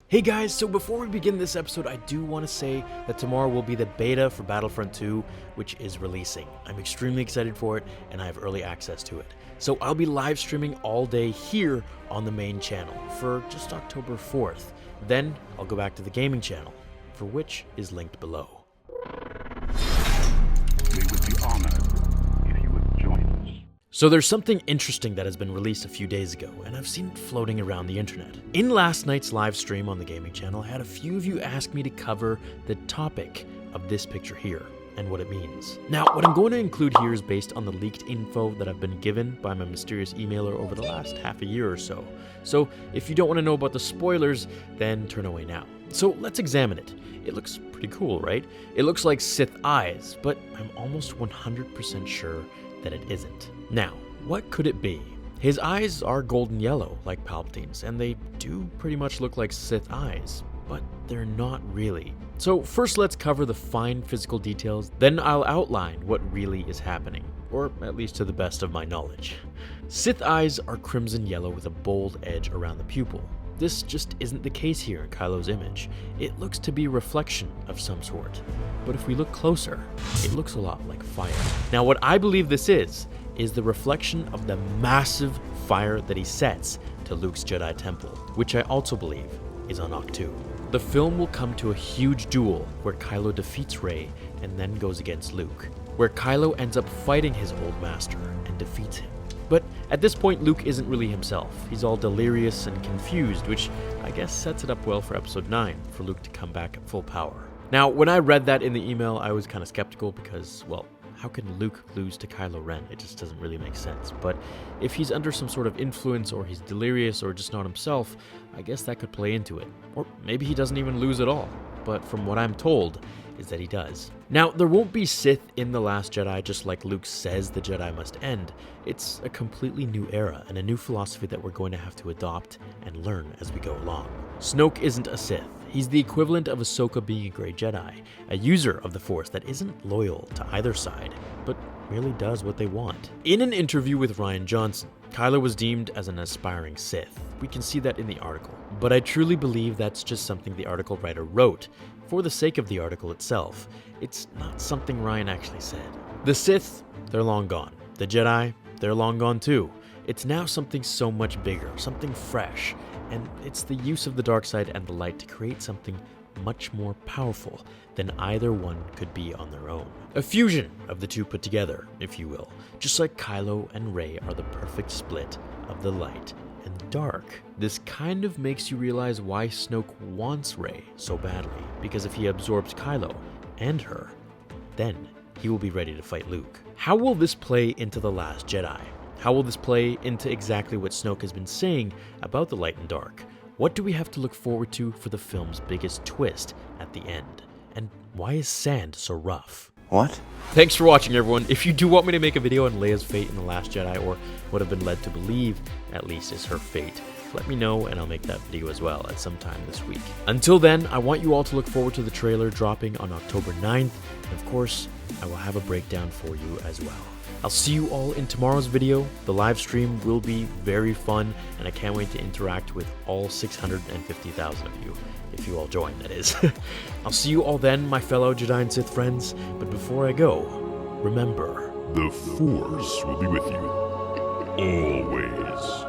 Hey guys, so before we begin this episode, I do want to say that tomorrow will be the beta for Battlefront 2, which is releasing. I'm extremely excited for it, and I have early access to it. So I'll be live streaming all day here on the main channel for just October 4th. Then I'll go back to the gaming channel, for which is linked below. We would be honored if you would join us. So there's something interesting that has been released a few days ago, and I've seen it floating around the internet. In last night's live stream on the gaming channel, I had a few of you ask me to cover the topic of this picture here and what it means. Now, what I'm going to include here is based on the leaked info that I've been given by my mysterious emailer over the last half a year or so. So if you don't want to know about the spoilers, then turn away now. So let's examine it. It looks pretty cool, right? It looks like Sith eyes, but I'm almost 100% sure that it isn't. Now, what could it be? His eyes are golden yellow, like Palpatine's, and they do pretty much look like Sith eyes, but they're not really. So first let's cover the fine physical details, then I'll outline what really is happening, or at least to the best of my knowledge. Sith eyes are crimson yellow with a bold edge around the pupil. This just isn't the case here in Kylo's image. It looks to be a reflection of some sort. But if we look closer, it looks a lot like fire. Now what I believe this is the reflection of the massive fire that he sets to Luke's Jedi Temple, which I also believe is on Ahch-To. The film will come to a huge duel where Kylo defeats Rey and then goes against Luke, where Kylo ends up fighting his old master and defeats him. But at this point, Luke isn't really himself. He's all delirious and confused, which I guess sets it up well for episode 9, for Luke to come back at full power. Now, when I read that in the email, I was kind of skeptical because, well, how can Luke lose to Kylo Ren? It just doesn't really make sense. But if he's under some sort of influence, or he's delirious, or just not himself, I guess that could play into it. Or maybe he doesn't even lose at all. But from what I'm told, is that he does. Now, there won't be Sith in The Last Jedi just like Luke says the Jedi must end. It's a completely new era and a new philosophy that we're going to have to adopt and learn as we go along. Snoke isn't a Sith. He's the equivalent of Ahsoka being a Grey Jedi, a user of the Force that isn't loyal to either side, but merely does what they want. In an interview with Rian Johnson, Kylo was deemed as an aspiring Sith. We can see that in the article, but I truly believe that's just something the article writer wrote for the sake of the article itself. It's not something Rian actually said. The Sith, they're long gone. The Jedi, they're long gone too. It's now something so much bigger, something fresh, and it's the use of the dark side and the light to create something much more powerful than either one could be on their own. A fusion of the two put together, if you will, just like Kylo and Rey are the perfect split of the light and dark. This kind of makes you realize why Snoke wants Rey so badly, because if he absorbs Kylo and her, then he will be ready to fight Luke. How will this play into The Last Jedi? How will this play into exactly what Snoke has been saying about the light and dark? What do we have to look forward to for the film's biggest twist at the end? And why is sand so rough? What? Thanks for watching, everyone. If you do want me to make a video on Leia's fate in The Last Jedi, or what I've been led to believe, at least, is her fate, let me know and I'll make that video as well at some time this week. Until then, I want you all to look forward to the trailer dropping on October 9th, and of course, I will have a breakdown for you as well. I'll see you all in tomorrow's video. The live stream will be very fun, and I can't wait to interact with all 650,000 of you, if you all join, that is. I'll see you all then, my fellow Jedi and Sith friends, but before I go, remember, The Force will be with you always.